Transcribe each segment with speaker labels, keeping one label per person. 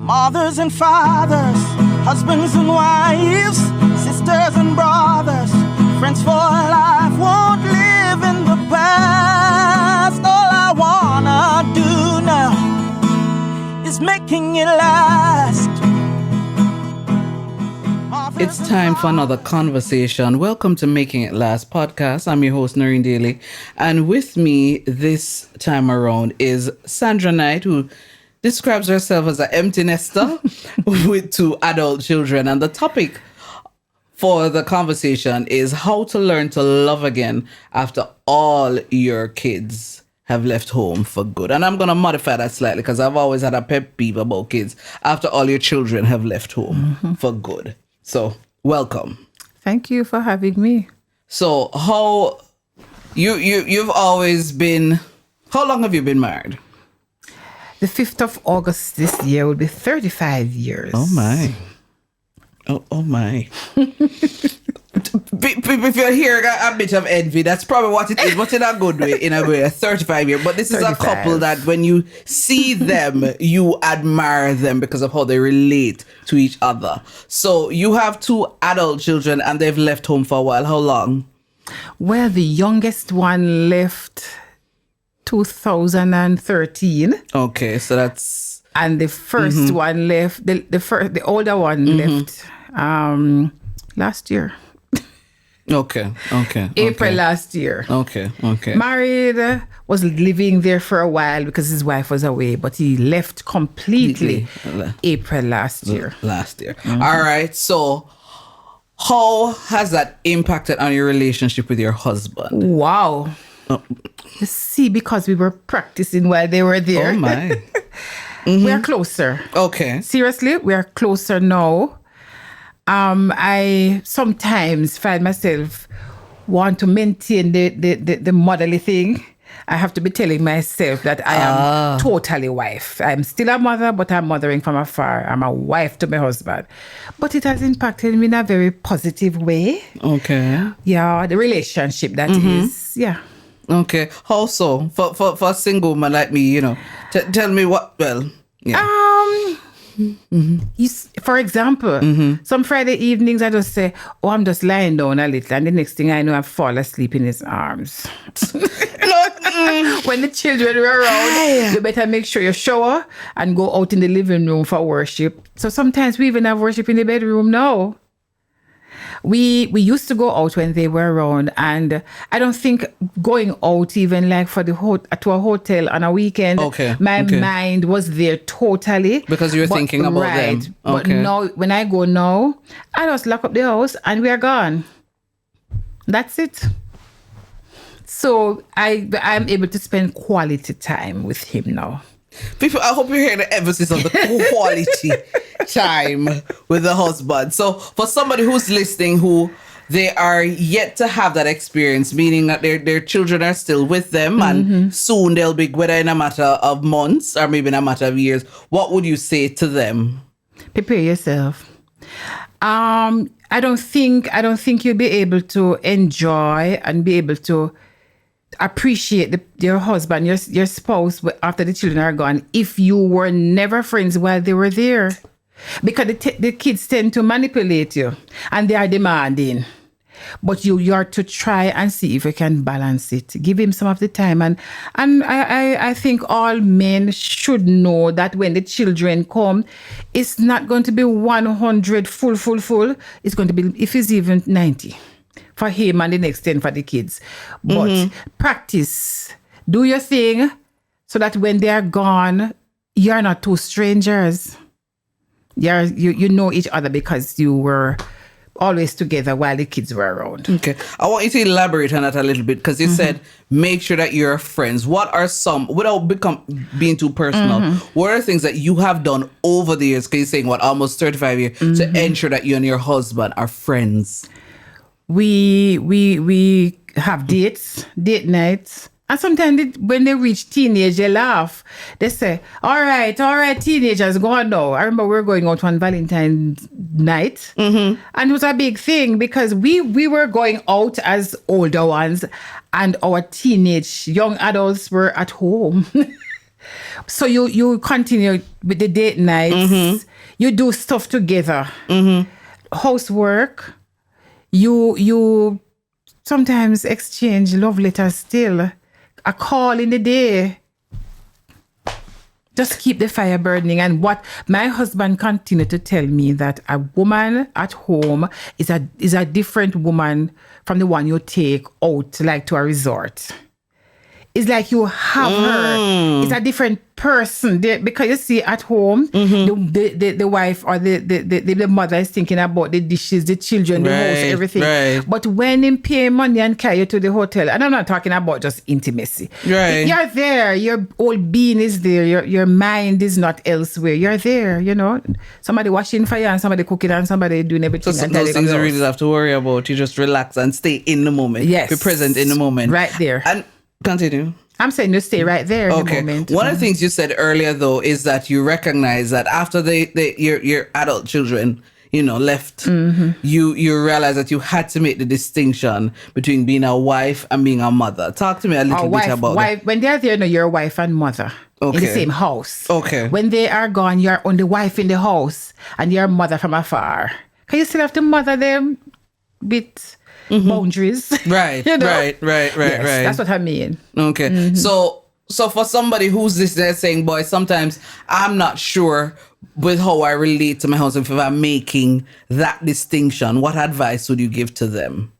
Speaker 1: Mothers and fathers, husbands and wives, sisters and brothers, friends for life won't live in the past. All I wanna do now is making it last.
Speaker 2: It's time for another conversation. Welcome to Making It Last podcast. I'm your host, Noreen Daly. And with me this time around is Sandra Knight, who describes herself as an empty nester with 2 adult children. And the topic for the conversation is how to learn to love again after all your kids have left home for good. And I'm going to modify that slightly because I've always had a pet peeve about kids after all your children have left home for good. So, welcome.
Speaker 3: Thank you for having me.
Speaker 2: So, how you've always been, how long have you been married?
Speaker 3: The 5th of August this year will be 35 years.
Speaker 2: Oh my. Oh my. If you're hearing a bit of envy, that's probably what it is, but in a good way, 35 years. But this is 35. A couple that when you see them, you admire them because of how they relate to each other. So you have 2 adult children and they've left home for a while. How long?
Speaker 3: Well, the youngest one left 2013.
Speaker 2: Okay, so that's...
Speaker 3: And the first one left, the older one left last year.
Speaker 2: Okay.
Speaker 3: April last year.
Speaker 2: Okay.
Speaker 3: Married, was living there for a while because his wife was away, but he left completely April last year. All
Speaker 2: right. So how has that impacted on your relationship with your husband?
Speaker 3: Wow. See, because we were practicing while they were there.
Speaker 2: Oh my.
Speaker 3: We are closer.
Speaker 2: Okay.
Speaker 3: Seriously, we are closer now. I sometimes find myself want to maintain the motherly thing. I have to be telling myself that I am totally wife. I'm still a mother, but I'm mothering from afar. I'm a wife to my husband. But it has impacted me in a very positive way.
Speaker 2: Okay.
Speaker 3: Yeah, the relationship that is. Yeah.
Speaker 2: Okay. How so? For a single woman like me, tell me what, well, yeah.
Speaker 3: For example, some Friday evenings I just say, I'm just lying down a little, and the next thing I know I fall asleep in his arms. When the children are around, you better make sure you shower and go out in the living room for worship. So sometimes we even have worship in the bedroom now. We used to go out when they were around, and I don't think going out even like to a hotel on a weekend. My mind was there totally
Speaker 2: because you were thinking about them.
Speaker 3: But now, when I go now, I just lock up the house and we are gone. That's it. So I'm able to spend quality time with him now.
Speaker 2: People, I hope you hear the emphasis on the quality time with the husband. So for somebody who's listening who they are yet to have that experience, meaning that their children are still with them and soon they'll be, whether in a matter of months or maybe in a matter of years, what would you say to them?
Speaker 3: Prepare yourself. I don't think you'll be able to enjoy and be able to appreciate your husband, your spouse after the children are gone if you were never friends while they were there. Because the kids tend to manipulate you and they are demanding. But you are to try and see if you can balance it. Give him some of the time. And I think all men should know that when the children come, it's not going to be 100 full. It's going to be, if it's even 90. For him and the next 10 for the kids. But practice. Do your thing so that when they are gone, you're not 2 strangers. You know each other because you were always together while the kids were around.
Speaker 2: Okay. I want you to elaborate on that a little bit because you said make sure that you're friends. What are some, without being too personal, what are things that you have done over the years, because you're saying almost 35 years, to ensure that you and your husband are friends?
Speaker 3: We have date nights. And sometimes when they reach teenage, they laugh. They say, all right, teenagers, go on now. I remember we were going out on Valentine's night. And it was a big thing because we were going out as older ones and our teenage young adults were at home. So you continue with the date nights. You do stuff together. Housework. You sometimes exchange love letters still. A call in the day. Just keep the fire burning. And what my husband continued to tell me, that a woman at home is a different woman from the one you take out, like to a resort. It's like you have her. It's a different person. Because you see, at home, the wife or the mother is thinking about the dishes, the children, the house, everything.
Speaker 2: Right.
Speaker 3: But when him pay money and carry you to the hotel, and I'm not talking about just intimacy.
Speaker 2: Right.
Speaker 3: You're there. Your whole being is there. Your mind is not elsewhere. You're there, Somebody washing for you and somebody cooking and somebody doing everything.
Speaker 2: So those things you really have to worry about. You just relax and stay in the moment.
Speaker 3: Yes.
Speaker 2: Be present in the moment.
Speaker 3: Right there.
Speaker 2: And continue.
Speaker 3: I'm saying you stay right there in the moment.
Speaker 2: One of the things you said earlier, though, is that you recognize that after your adult children, left, you realize that you had to make the distinction between being a wife and being a mother. Talk to me a little bit about that.
Speaker 3: When they're there, you're a wife and mother in the same house.
Speaker 2: Okay.
Speaker 3: When they are gone, you're only wife in the house and you're a mother from afar. Can you still have to mother them with boundaries?
Speaker 2: Right, right.
Speaker 3: That's what I mean.
Speaker 2: Okay. So for somebody who's they're saying, boy, sometimes I'm not sure with how I relate to my husband if I'm making that distinction, what advice would you give to them?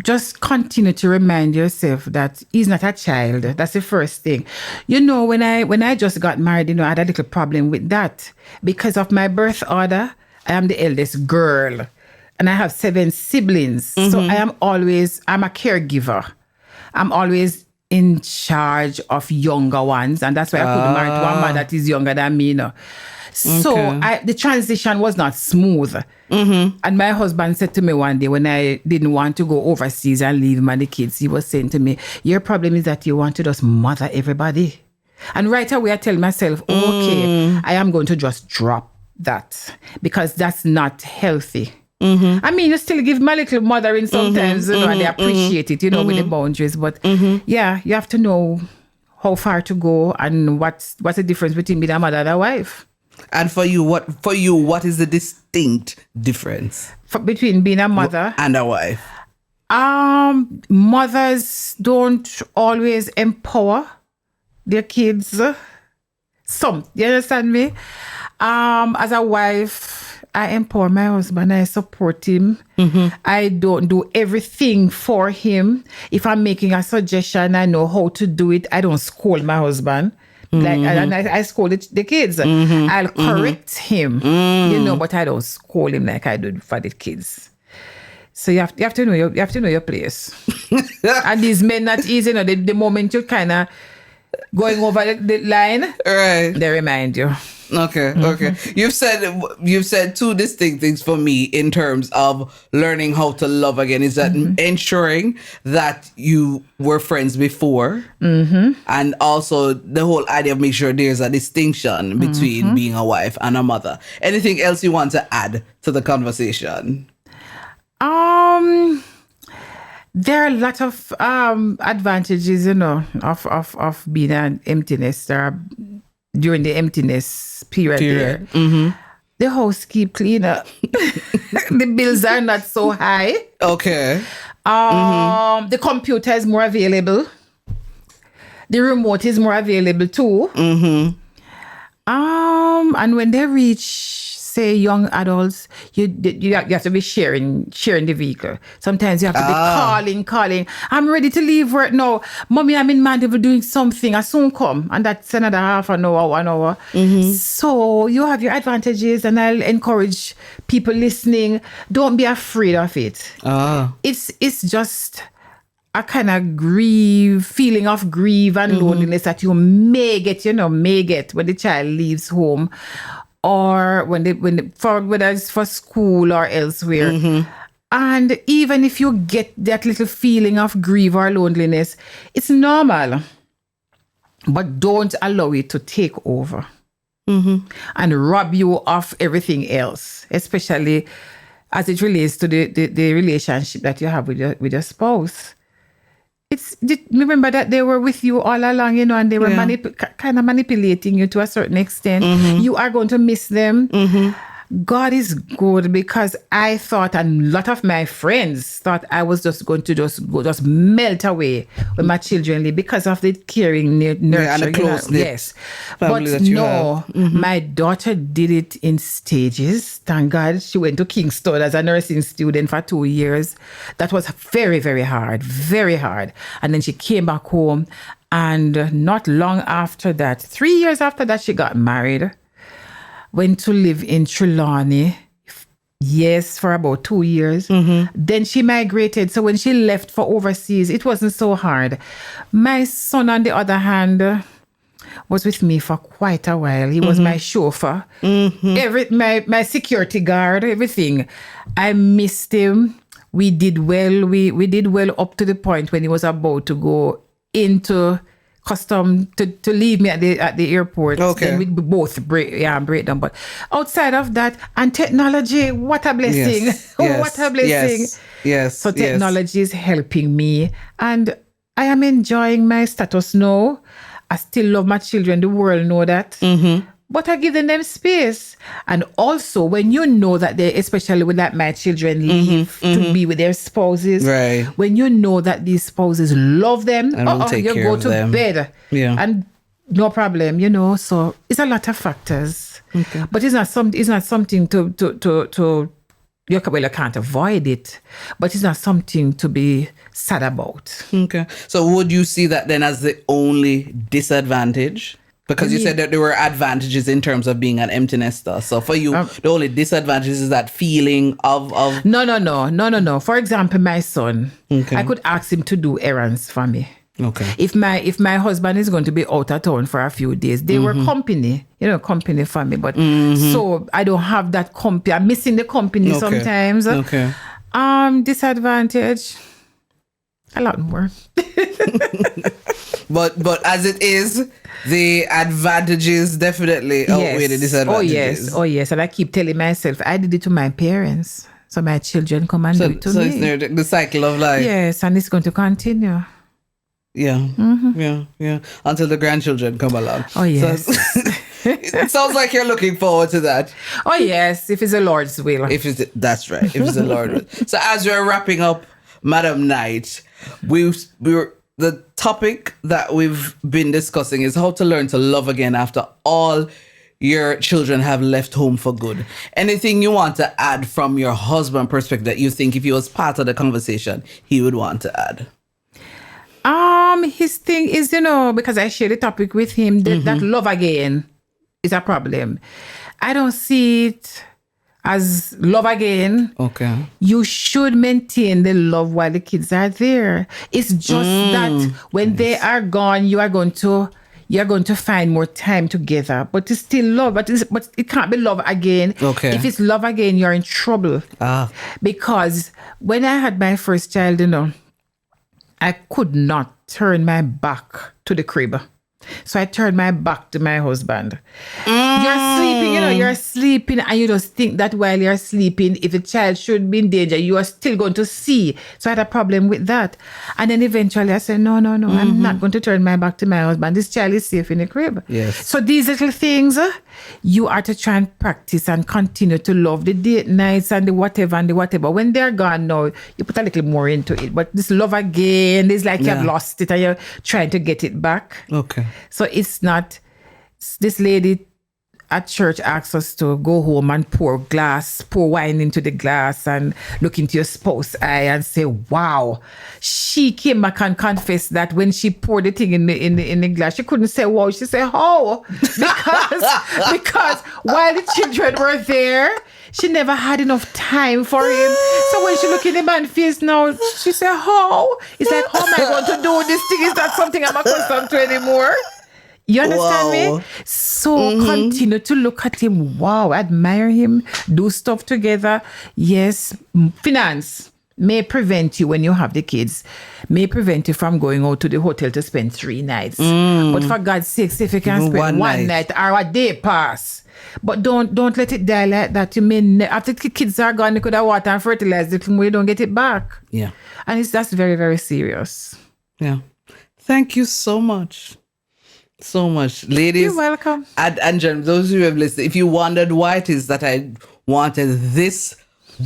Speaker 3: Just continue to remind yourself that he's not a child. That's the first thing. When I just got married, I had a little problem with that. Because of my birth order, I am the eldest girl. And I have 7 siblings. So I'm a caregiver. I'm always in charge of younger ones. And that's why I couldn't marry to a man that is younger than me. So the transition was not smooth. And my husband said to me one day when I didn't want to go overseas and leave him and the kids, he was saying to me, your problem is that you want to just mother everybody. And right away I tell myself, okay, I am going to just drop that because that's not healthy. I mean, you still give my little mothering sometimes, and they appreciate it, with the boundaries. But yeah, you have to know how far to go and what's the difference between being a mother and a wife.
Speaker 2: And for you, what is the distinct difference
Speaker 3: between being a mother
Speaker 2: and a wife?
Speaker 3: Mothers don't always empower their kids. You understand me? As a wife, I empower my husband. I support him. I don't do everything for him. If I'm making a suggestion, I know how to do it. I don't scold my husband. And I scold the kids. I'll correct him, but I don't scold him like I do for the kids. So you have to know your place. And these men not easy. The moment you kind of going over the line,
Speaker 2: right,
Speaker 3: they remind you.
Speaker 2: Okay. You've said 2 distinct things for me in terms of learning how to love again. Is that ensuring that you were friends before, and also the whole idea of making sure there's a distinction between being a wife and a mother. Anything else you want to add to the conversation?
Speaker 3: There are a lot of advantages, of being an emptiness during the emptiness period. The house keep cleaner. The bills are not so high.
Speaker 2: Okay.
Speaker 3: The computer is more available. The remote is more available too. And when they reach, say, young adults, you have to be sharing the vehicle. Sometimes you have to be calling. I'm ready to leave work now. Mommy, I'm in Mandeville doing something. I soon come. And that's another half an hour, 1 hour. So you have your advantages, and I'll encourage people listening. Don't be afraid of it. It's just a kind of feeling of grief and loneliness that you may get when the child leaves home, or whether it's for school or elsewhere. And even if you get that little feeling of grief or loneliness, it's normal. But don't allow it to take over and rob you of everything else, especially as it relates to the relationship that you have with your spouse. Remember that they were with you all along, and they were kind of manipulating you to a certain extent. You are going to miss them. God is good, because I thought, and a lot of my friends thought I was just going to just melt away when my children leave because of the caring nurture.
Speaker 2: And the close
Speaker 3: yes. But no, my daughter did it in stages. Thank God. She went to Kingston as a nursing student for 2 years. That was very, very hard. Very hard. And then she came back home. And not long after that, 3 years after that, she got married. Went to live in Trelawney, yes, for about 2 years. Then she migrated. So when she left for overseas, it wasn't so hard. My son, on the other hand, was with me for quite a while. He was my chauffeur, my security guard, everything. I missed him. We did well. We did well up to the point when he was about to go into custom to leave me at the airport.
Speaker 2: Okay.
Speaker 3: Then we both break down. But outside of that, and technology, what a blessing.
Speaker 2: Yes.
Speaker 3: What a blessing.
Speaker 2: Yes.
Speaker 3: So technology is helping me. And I am enjoying my status now. I still love my children. The world know that. But I give them space. And also, when you know that they, especially when that my children leave to be with their spouses,
Speaker 2: right?
Speaker 3: When you know that these spouses love them,
Speaker 2: and will take
Speaker 3: you
Speaker 2: care
Speaker 3: go
Speaker 2: of
Speaker 3: to
Speaker 2: them.
Speaker 3: bed, and no problem, So it's a lot of factors, but it's not something to you can't avoid it, but it's not something to be sad about.
Speaker 2: Okay. So would you see that then as the only disadvantage? Because you said that there were advantages in terms of being an empty nester. So for you, the only disadvantage is that feeling of...
Speaker 3: No. For example, my son, I could ask him to do errands for me.
Speaker 2: Okay.
Speaker 3: If my husband is going to be out of town for a few days, they were company for me. But so I don't have that company. I'm missing the company sometimes.
Speaker 2: Okay.
Speaker 3: Disadvantage, a lot more.
Speaker 2: But as it is, the advantages definitely outweigh the disadvantages.
Speaker 3: Oh yes. And I keep telling myself, I did it to my parents, so my children come and do it to me.
Speaker 2: So it's the cycle of life.
Speaker 3: Yes, and it's going to continue.
Speaker 2: Yeah. Yeah. Until the grandchildren come along.
Speaker 3: Oh yes.
Speaker 2: So it sounds like you're looking forward to that.
Speaker 3: Oh yes, if it's the Lord's will.
Speaker 2: That's right. If it's the Lord's will. So as we're wrapping up, Madam Knight, the topic that we've been discussing is how to learn to love again after all your children have left home for good. Anything you want to add from your husband perspective that you think if he was part of the conversation, he would want to add?
Speaker 3: His thing is, because I share the topic with him, that love again is a problem. I don't see it as love again.
Speaker 2: Okay.
Speaker 3: You should maintain the love while the kids are there. It's just that when they are gone, you're going to find more time together. But it's still love. But it can't be love again.
Speaker 2: Okay.
Speaker 3: If it's love again, you're in trouble. Because when I had my first child, I could not turn my back to the crib. So I turned my back to my husband. You're sleeping, and you just think that while you're sleeping, if a child should be in danger, you are still going to see. So I had a problem with that. And then eventually I said, no, I'm not going to turn my back to my husband. This child is safe in the crib.
Speaker 2: Yes.
Speaker 3: So these little things, you are to try and practice and continue to love the date nights and the whatever. When they're gone now, you put a little more into it. But this love again, it's like you've lost it and you're trying to get it back.
Speaker 2: Okay.
Speaker 3: So it's not, this lady at church asks us to go home and pour wine into the glass and look into your spouse's eye and say, wow. She came back and confessed that when she poured the thing in the glass, she couldn't say wow. She said, how? Because while the children were there, she never had enough time for him. So when she look in the man's face now, she said, how? It's like, how am I going to do this thing? Is that something I'm accustomed to anymore? You understand me? So continue to look at him. Wow, admire him. Do stuff together. Yes, finance may prevent you when you have the kids. May prevent you from going out to the hotel to spend 3 nights. But for God's sake, if you can spend one night or a day pass. But don't let it die like that. You may after the kids are gone, you could have water and fertilize it from where you don't get it back.
Speaker 2: Yeah.
Speaker 3: And that's very, very serious.
Speaker 2: Yeah. Thank you so much. So much. Ladies.
Speaker 3: You're welcome.
Speaker 2: And those who have listened, if you wondered why it is that I wanted this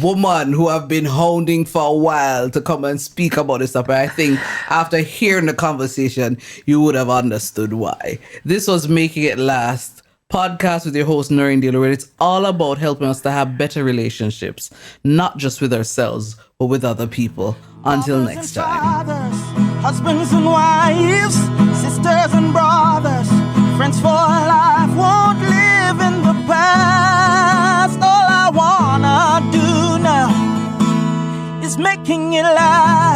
Speaker 2: woman who I've been hounding for a while to come and speak about this stuff, I think after hearing the conversation, you would have understood why. This was Making It Last podcast with your host, Noreen Dealer, where it's all about helping us to have better relationships, not just with ourselves, but with other people. Until next time.
Speaker 1: Fathers, husbands and wives, sisters and brothers, friends for life, won't live in the past. All I wanna do now is making it last.